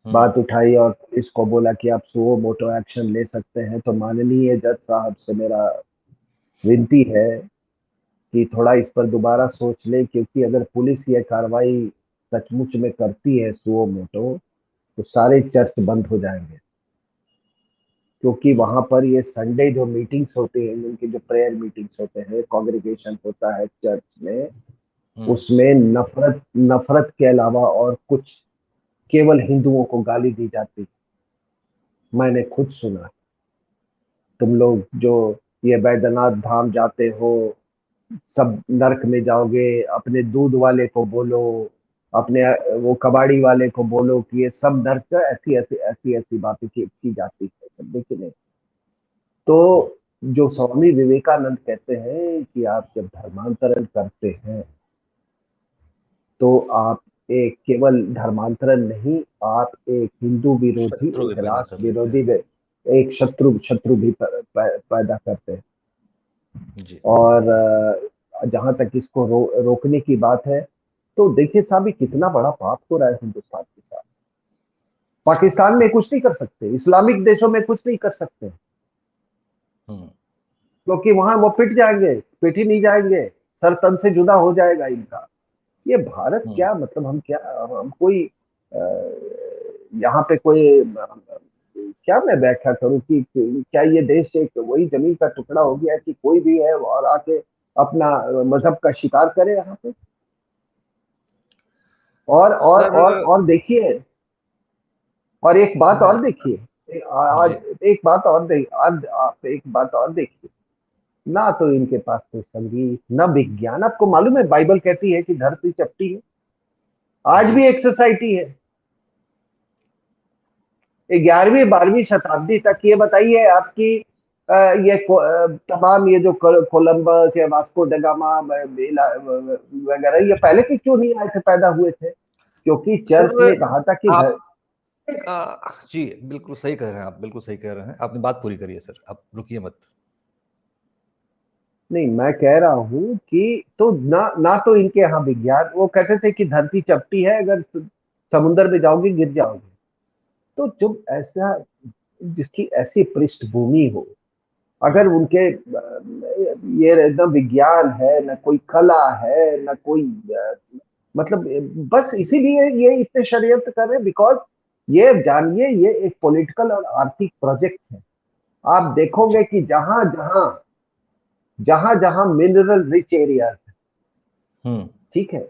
बात उठाई और इसको बोला कि आप सुओ मोटो एक्शन ले सकते हैं। तो माननीय जज साहब से मेरा विनती है कि थोड़ा इस पर दोबारा सोच ले, क्योंकि अगर पुलिस ये कार्रवाई सचमुच में करती है सुओ मोटो, तो सारे चर्च बंद हो जाएंगे। क्योंकि वहां पर ये संडे जो मीटिंग्स होते हैं, उनके जो प्रेयर मीटिंग्स होते हैं, कांग्रीगेशन होता है चर्च में, उसमें नफरत नफरत के अलावा और कुछ, केवल हिंदुओं को गाली दी जाती। मैंने खुद सुना। तुम लोग जो ये बैद्यनाथ धाम जाते हो, सब नरक में जाओगे। अपने दूध वाले को बोलो, अपने वो कबाड़ी वाले को बोलो कि ये सब नरक, ऐसी ऐसी ऐसी ऐसी बातें की जाती है। देखिए नहीं, तो जो स्वामी विवेकानंद कहते हैं कि आप जब धर्मांतरण करते हैं तो आप एक केवल धर्मांतरण नहीं, आप एक हिंदू विरोधी,
शत्रु भी
एक
पैदा कर
राष्ट्र
देते
विरोधी,
हैं।
एक शत्रु शत्रु भी पैदा करते हैं।
जी।
और जहां तक इसको रोकने की बात है, तो देखिए साहब, ये कितना बड़ा पाप हो रहा है हिंदुस्तान के साथ। पाकिस्तान में कुछ नहीं कर सकते, इस्लामिक देशों में कुछ नहीं कर सकते, क्योंकि वहां वो पिट जाएंगे, पिट ही नहीं जाएंगे, सर तन से जुदा हो जाएगा इनका। ये भारत क्या, मतलब हम क्या, हम कोई यहाँ पे कोई, क्या मैं व्याख्या करूं कि क्या ये देश एक वही जमीन का टुकड़ा हो गया है कि कोई भी है और आके अपना मजहब का शिकार करे यहाँ पे।
सर
और देखिए, और एक बात
मैं
और देखिए, आज
जी
एक बात और आज आप एक बात और देखिए, ना तो इनके पास कोई संगीत, ना विज्ञान। आपको मालूम है बाइबल कहती है कि धरती चपटी है। आज
जी
भी एक सोसाइटी है, 11वीं 12वीं शताब्दी तक। ये बताइए आपकी ये तमाम ये जो कोलंबस या वास्को ड गामा वगैरह, ये पहले के क्यों नहीं आए थे, पैदा हुए थे? क्योंकि चर्च
सर
ने कहा था कि
आप जी बिल्कुल सही कह रहे हैं, आप बिल्कुल सही कह रहे हैं। आपने बात पूरी करिए सर, आप रुकिए मत।
नहीं, मैं कह रहा हूं कि तो ना तो इनके यहाँ विज्ञान, वो कहते थे कि धरती चपटी है, अगर समुद्र में जाओगे गिर जाओगे। तो जब ऐसा, जिसकी ऐसी पृष्ठभूमि हो, अगर उनके ये न विज्ञान है, न कोई कला है, न कोई मतलब, बस इसीलिए ये इतने षड्यंत्र कर रहे हैं, बिकॉज ये जानिए, ये एक पॉलिटिकल और आर्थिक प्रोजेक्ट है। आप देखोगे कि जहां जहां जहां जहां मिनरल रिच एरियाज है, ठीक है,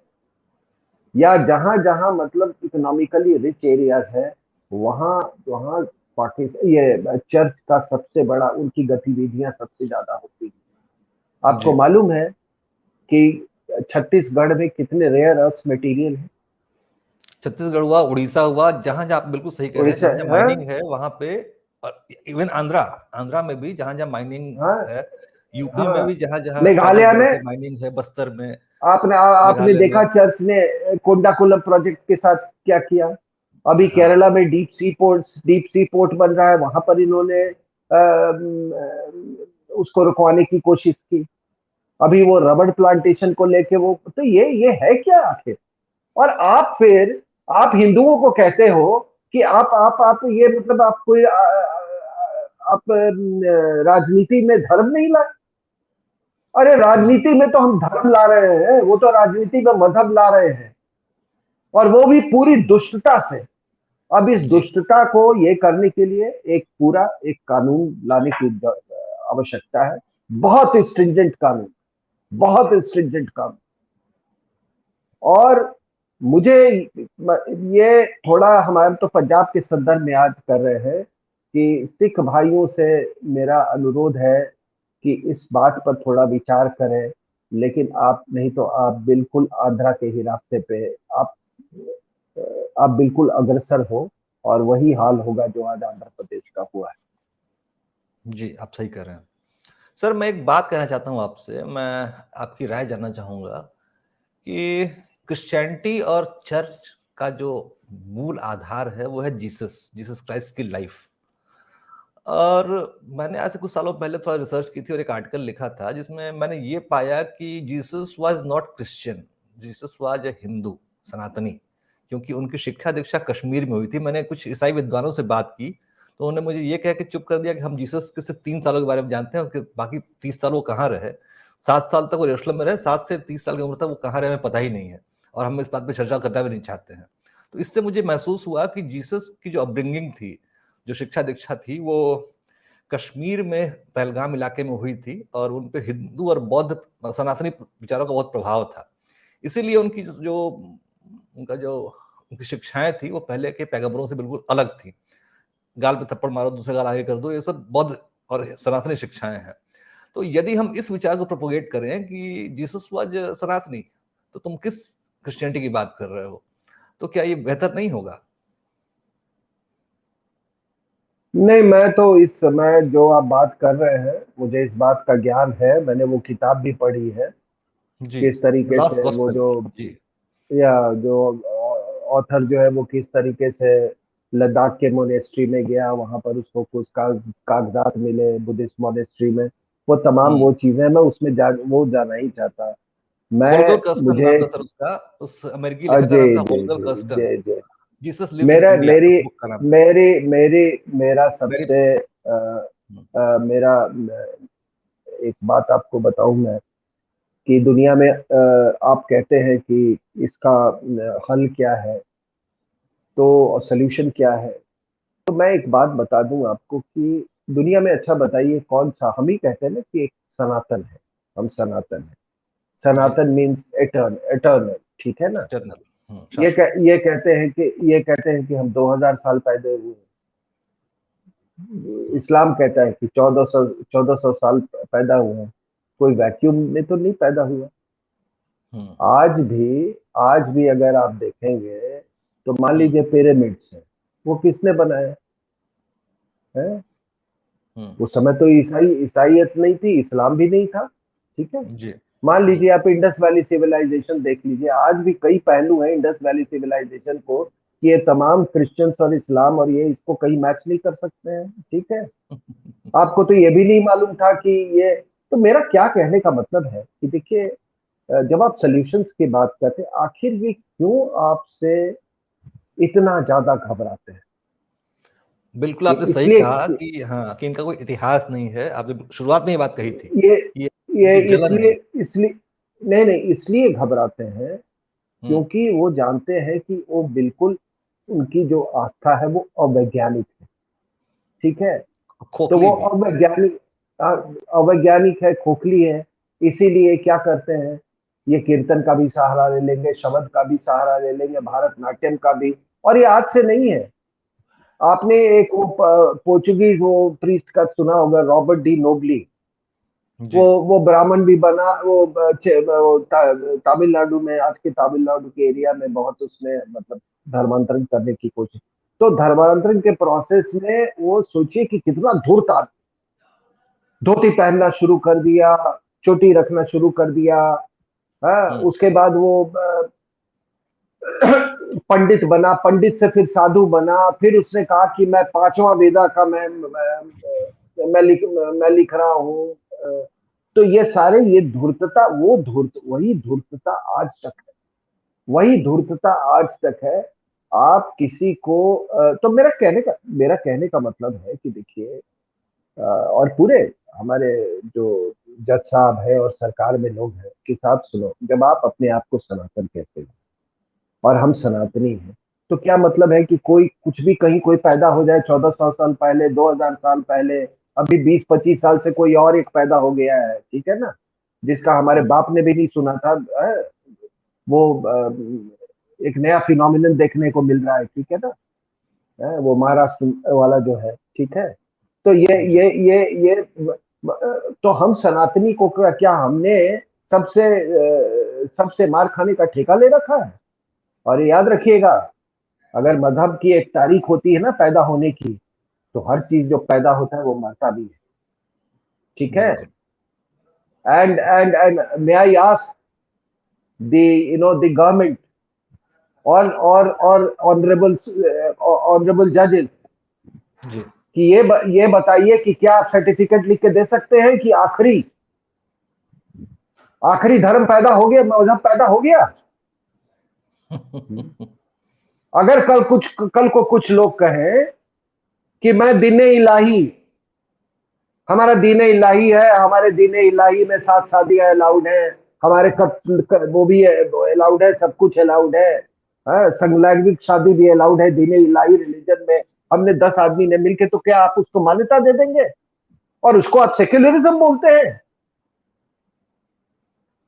या जहां जहां मतलब इकोनॉमिकली रिच एरियाज है, वहां वहां पाकिस्तान, ये चर्च का सबसे बड़ा, उनकी गतिविधियां सबसे ज्यादा होती है। आपको
जी
मालूम है कि छत्तीसगढ़ में कितने रेयर अर्थ मटेरियल है?
छत्तीसगढ़ हुआ, उड़ीसा हुआ, जहां जहां आप बिल्कुल सही कह रहे हैं,
उड़ीसा
जहां जहां
है,
माइनिंग है वहां पे, और इवन आंध्रा, आंध्रा में भी जहां जहां माइनिंग
हाँ
है, यूपी में
हाँ।
भी जहां जहां ट्राइबल
मेघालय
बेल्ट
में
है, माइनिंग है, बस्तर में,
आपने
मेघालय
देखा
में।
चर्च ने कोंडाकुलम प्रोजेक्ट के साथ क्या किया? अभी
हाँ।
केरला में डीप सी पोर्ट बन रहा है, वहां पर इन्होंने उसको रुकवाने की कोशिश की। अभी वो रबड़ प्लांटेशन को लेके वो, तो ये है क्या आखिर? और आप फिर आप हिंदुओं को कहते हो कि आप ये मतलब आप कोई आप राजनीति में धर्म नहीं लाए। अरे
हम्म।
राजनीति में तो हम धर्म ला रहे हैं, वो तो राजनीति में मजहब ला रहे हैं, और वो भी पूरी दुष्टता से। अब इस
जी।
दुष्टता को ये करने के लिए एक पूरा एक कानून लाने की आवश्यकता है। बहुत स्ट्रिंजेंट कानून, बहुत स्ट्रिंजेंट कानून। और मुझे ये थोड़ा, हमारे तो पंजाब के संदर्भ में आज कर रहे हैं कि सिख भाइयों से मेरा अनुरोध है कि इस बात पर थोड़ा विचार करें। लेकिन आप नहीं तो आप बिल्कुल आंध्रा के ही रास्ते पे आप आप बिल्कुल अग्रसर हो, और वही हाल होगा जो आज आंध्र प्रदेश का हुआ है।
जी, आप सही कह रहे हैं। सर, मैं एक बात कहना चाहता हूँ आपसे, मैं आपकी राय जानना चाहूँगा कि क्रिश्चियनिटी और चर्च का जो मूल आधार है वो है जीसस जीसस क्राइस्ट की लाइफ। और मैंने आज से कुछ सालों पहले थोड़ा रिसर्च की थी और एक आर्टिकल लिखा था जिसमें मैंने ये पाया कि Jesus was not Christian, Jesus was a Hindu, सनातनी। क्योंकि उनकी शिक्षा दीक्षा कश्मीर में हुई थी। मैंने कुछ ईसाई विद्वानों से बात की तो उन्होंने मुझे ये कह के चुप कर दिया कि हम जीसस के सिर्फ 3 सालों के बारे में जानते हैं, कि बाकी 30 साल वो कहाँ रहे। 7 साल तक वो यरूशलेम में रहे, 7 से 30 साल की उम्र तक वो कहाँ रहे हमें पता ही नहीं है, और हम इस बात पर चर्चा करना भी नहीं चाहते हैं। तो इससे मुझे महसूस हुआ कि जीसस की जो अपब्रिंगिंग थी, जो शिक्षा दीक्षा थी, वो कश्मीर में पहलगाम इलाके में हुई थी, और उन पे हिंदू और बौद्ध सनातनी विचारों का बहुत प्रभाव था। इसीलिए उनकी जो उनका जो उनकी शिक्षाएं थी वो पहले के पैगंबरों से बिल्कुल अलग थी। गाल पे थप्पड़ मारो, दूसरे गाल आगे कर दो, ये सब बौद्ध और सनातनी शिक्षाएं हैं। तो यदि हम इस विचार को प्रोपोगेट करें कि जीसस वाज सनातनी, तो तुम किस क्रिश्चियनिटी की बात कर रहे हो? तो क्या ये बेहतर नहीं होगा?
नहीं, मैं तो इस समय जो आप बात कर रहे हैं, मुझे इस बात का ज्ञान है, मैंने वो किताब भी पढ़ी है।
जी।
किस तरीके
लॉस्ट
से वो
गॉस्पेल।
जो,
जी।
या जो ऑथर जो है वो किस तरीके से लद्दाख के मोनेस्ट्री में गया, वहां पर उसको कुछ कागजात मिले बुद्धिस्ट मोनेस्ट्री में। वो तमाम
हम्म।
वो चीजें मैं उसमें वो जाना ही चाहता।
होल्गर
मैं
कर्स्टन
मुझे
नाम था सर उसका, उस अमेरिकी लेखक का
जी
नाम था
जी
होल्गर
जी
कर्स्टन।
जी जी।
जीसस लिव्स इन
मेरा
इंडिया
मेरी
उस बुक का नाम था।
मेरी मेरी मेरा
वेरी।
सबसे मेरा एक बात आपको बताऊं मैं, कि दुनिया में आप कहते हैं कि इसका हल क्या है, तो सॉल्यूशन क्या है। तो मैं एक बात बता दूं आपको कि दुनिया में, अच्छा बताइए कौन सा, हम ही कहते हैं ना कि एक सनातन है, हम सनातन है।
जी।
सनातन मीन्स एटर्न एटर्नल, ठीक है ना?
इटर्नल,
ये
शाश्वत।
ये कहते हैं कि हम 2000 साल पैदा हुए।
हम्म।
इस्लाम कहता है कि 1400 साल पैदा हुए हैं। कोई वैक्यूम में तो नहीं पैदा हुआ।
हम्म।
आज भी अगर आप देखेंगे तो मान
हम्म।
लीजिए पिरामिड्स है, वो किसने बनाया है?
हम्म।
उस समय तो ईसाइयत नहीं थी, इस्लाम भी नहीं था, ठीक है।
जी।
मान लीजिए आप इंडस वैली सिविलाइजेशन देख लीजिए, आज भी कई पहलू हैं इंडस वैली सिविलाइजेशन को कि ये तमाम क्रिश्चियंस और इस्लाम और ये इसको कहीं मैच नहीं कर सकते हैं, ठीक है। आपको तो ये भी नहीं मालूम था कि ये, तो मेरा क्या कहने का मतलब है कि देखिए, जब आप सॉल्यूशंस की बात करते हैं, आखिर ये क्यों आपसे इतना ज्यादा घबराते हैं?
बिल्कुल आपने सही
इसलिए
कहा कि हाँ, कि इनका कोई इतिहास नहीं है। आपने शुरुआत में ये बात कही थी
ये
कि ये
ये
इनकी जलन
इसलिए
है।
इसलिए नहीं नहीं, इसलिए घबराते हैं
हम्म।
क्योंकि वो जानते हैं कि वो बिल्कुल, उनकी जो आस्था है वो अवैज्ञानिक है, ठीक है। तो
खोखली
वो
भी।
अवैज्ञानिक है, खोखली है। इसीलिए क्या करते हैं, ये कीर्तन का भी सहारा ले लेंगे, शब्द का भी सहारा ले लेंगे, भारतनाट्यम का भी। और ये आज से नहीं है। आपने एक वो पोर्चुगीज वो प्रीस्ट का सुना होगा, रॉबर्ट डी नोबली।
जी।
वो ब्राह्मण भी बना, तमिलनाडु में, आज के तमिलनाडु के एरिया में बहुत उसने मतलब धर्मांतरण करने की कोशिश। तो धर्मांतरण के प्रोसेस में वो सोचिए कि कितना धूर्त आदमी, धोती पहनना शुरू कर दिया, चोटी रखना शुरू कर दिया। हाँ,
हम्म।
उसके बाद वो पंडित बना, पंडित से फिर साधु बना, फिर उसने कहा कि मैं पांचवा वेदा का मैं लिख रहा हूँ। तो ये सारे, ये धूर्तता, वही धूर्तता आज तक है, वही धूर्तता आज तक है। आप किसी को तो मेरा कहने का मतलब है कि देखिए, और पूरे हमारे जो जज साहब है और सरकार में लोग हैं कि साहब सुनो, जब आप अपने आप को सनातन कहते हैं और हम सनातनी हैं, तो क्या मतलब है कि कोई कुछ भी कहीं कोई पैदा हो जाए 1400 साल पहले, 2000 साल पहले, अभी 20-25 साल से कोई और एक पैदा हो गया है, ठीक है ना, जिसका हमारे बाप ने भी नहीं सुना था। वो एक नया फिनोमिनन देखने को मिल रहा है, ठीक है ना, वो महाराष्ट्र वाला जो है, ठीक है। तो तो हम सनातनी को क्या हमने सबसे मार खाने का ठेका ले रखा है? और याद रखिएगा, अगर मजहब की एक तारीख होती है ना पैदा होने की, तो हर चीज जो पैदा होता है वो मरता भी है, ठीक है।
बिल्कुल।
And may I ask the government और ऑनरेबल जजेस
जी।
कि ये बताइए कि क्या आप सर्टिफिकेट लिख के दे सकते हैं कि आखिरी आखिरी धर्म पैदा हो गया, मजहब पैदा हो गया? अगर कल को कुछ लोग कहें कि मैं दीन इलाही, हमारा दीन इलाही है, हमारे दीन इलाही में 7 शादियां अलाउड है, हमारे वो भी अलाउड है, सब कुछ अलाउड है, समलैंगिक शादी भी अलाउड है दीन इलाही रिलीजन में, हमने 10 आदमी ने मिलके, तो क्या आप उसको मान्यता दे देंगे? और उसको आप सेक्युलरिज्म बोलते हैं?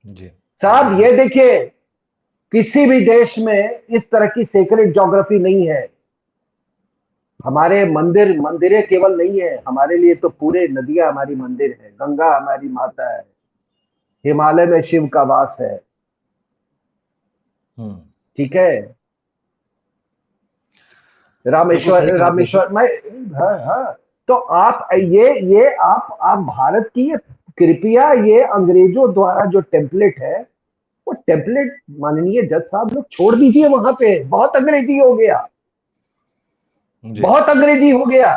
जी। बिल्कुल
साहब
सही।
ये देखिए, किसी भी देश में इस तरह की सेक्रेट ज्योग्राफी नहीं है। हमारे मंदिरें केवल नहीं है, हमारे लिए तो पूरे नदियां हमारी मंदिर है, गंगा हमारी माता है, हिमालय में शिव का वास है,
हम्म।
ठीक है।
बिल्कुल सही
रामेश्वर
कहा आपने सर।
रामेश्वर में, हाँ हाँ। तो आप ये आप भारत की कृपया ये अंग्रेजों द्वारा जो टेम्पलेट है, वो टेम्पलेट माननीय जज साहब लोग छोड़ दीजिए वहां पे, बहुत अंग्रेजी हो गया,
जी।
बहुत अंग्रेजी हो गया।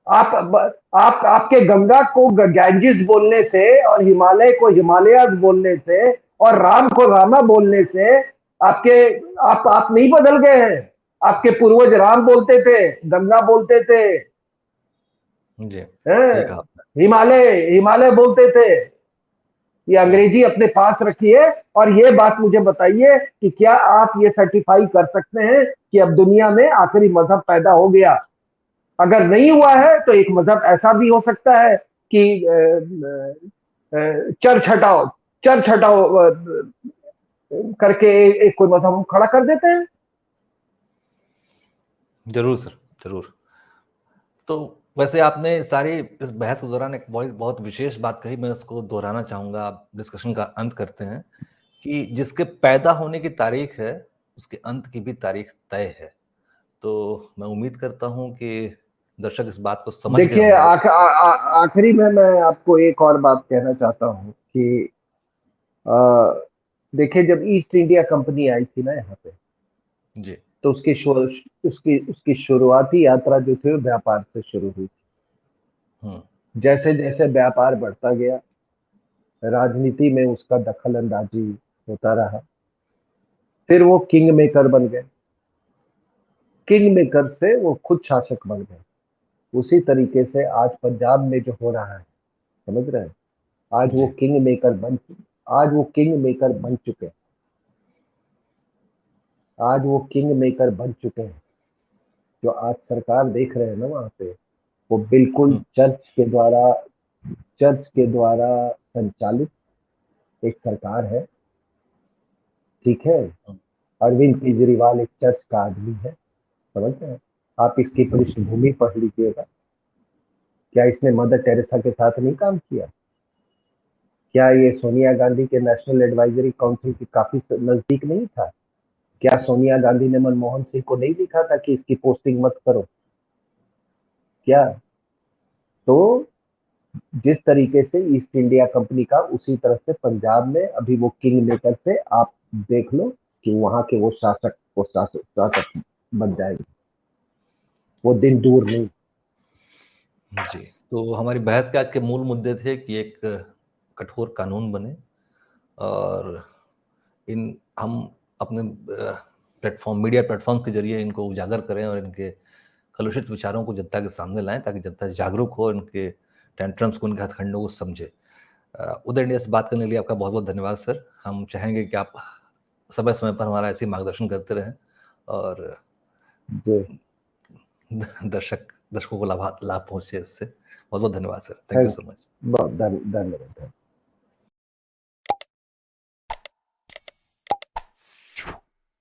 आप आपके गंगा को गैंजिस बोलने से और हिमालय को हिमालयाज बोलने से और राम को रामा बोलने से आपके आप नहीं बदल गए हैं। आपके पूर्वज राम बोलते थे, गंगा बोलते थे,
जी। सही
हैं?
कहा आपने।
हिमालय हिमालय बोलते थे। ये
जी।
अंग्रेजी अपने पास रखिए और ये बात मुझे बताइए कि क्या आप ये सर्टिफाई कर सकते हैं कि अब दुनिया में आखिरी मजहब पैदा हो गया? अगर नहीं हुआ है तो एक मजहब ऐसा भी हो सकता है कि चर्च हटाओ, चर्च हटाओ करके एक कोई मजहब हम खड़ा कर देते हैं।
जरूर सर, जरूर। तो वैसे आपने सारी इस बहस के दौरान एक बहुत बहुत विशेष बात कही, मैं उसको दोहराना चाहूंगा। आप डिस्कशन का अंत करते हैं कि जिसके पैदा होने की तारीख है, उसके अंत की भी तारीख तय है। तो मैं उम्मीद करता हूं कि दर्शक इस बात को समझ गए
देखिए,
होंगे।
आखिरी में मैं आपको एक और बात कहना चाहता हूँ कि अ, देखिए, जब ईस्ट इंडिया कंपनी आई थी ना यहाँ पे,
जी।
तो उसकी शुरुआती यात्रा जो थी वो व्यापार से शुरू हुई थी।
हम्म।
जैसे जैसे व्यापार बढ़ता गया, राजनीति में उसका दखल अंदाजी होता रहा, फिर वो किंग मेकर बन गए, किंग मेकर से वो खुद शासक बन गए। उसी तरीके से आज पंजाब में जो हो रहा है, समझ रहे हैं, आज वो
जी।
किंग मेकर बन आज वो किंग मेकर बन चुके हैं। आज वो किंग मेकर बन चुके हैं। जो आज सरकार देख रहे हैं ना वहां पे, वो बिल्कुल
हम्म।
चर्च के द्वारा संचालित एक सरकार है, ठीक है।
हम्म।
अरविंद केजरीवाल एक चर्च का आदमी है, समझ रहे हैं। आप इसकी पृष्ठभूमि पढ़ लीजिएगा। क्या इसने मदर टेरेसा के साथ नहीं काम किया? क्या ये सोनिया गांधी के नेशनल एडवाइजरी काउंसिल के काफी नजदीक नहीं था? क्या सोनिया गांधी ने मनमोहन सिंह को नहीं लिखा था कि इसकी पोस्टिंग मत करो? क्या? तो जिस तरीके से ईस्ट इंडिया कंपनी का, उसी तरह से पंजाब में अभी वो किंग मेकर से आप देख लो कि वहां के वो शासक बन जाएंगे। वो दिन दूर नहीं।
जी, तो हमारी बहस के आज के मूल मुद्दे थे कि एक कठोर कानून बने और इन हम अपने मीडिया प्लेटफॉर्म के जरिए इनको उजागर करें और इनके कलुषित विचारों को जनता के सामने लाएं ताकि जनता जागरूक हो, इनके टेंट्रम्स को, इनके हथकंडों को समझे। उदय इंडिया से बात करने के लिए आपका बहुत बहुत धन्यवाद सर। हम चाहेंगे कि आप समय समय पर हमारा ऐसे मार्गदर्शन करते रहें और दर्शकों को लाभ पहुंचे इससे। बहुत बहुत धन्यवाद sir. Thank you so much.
बहुत धन्यवाद।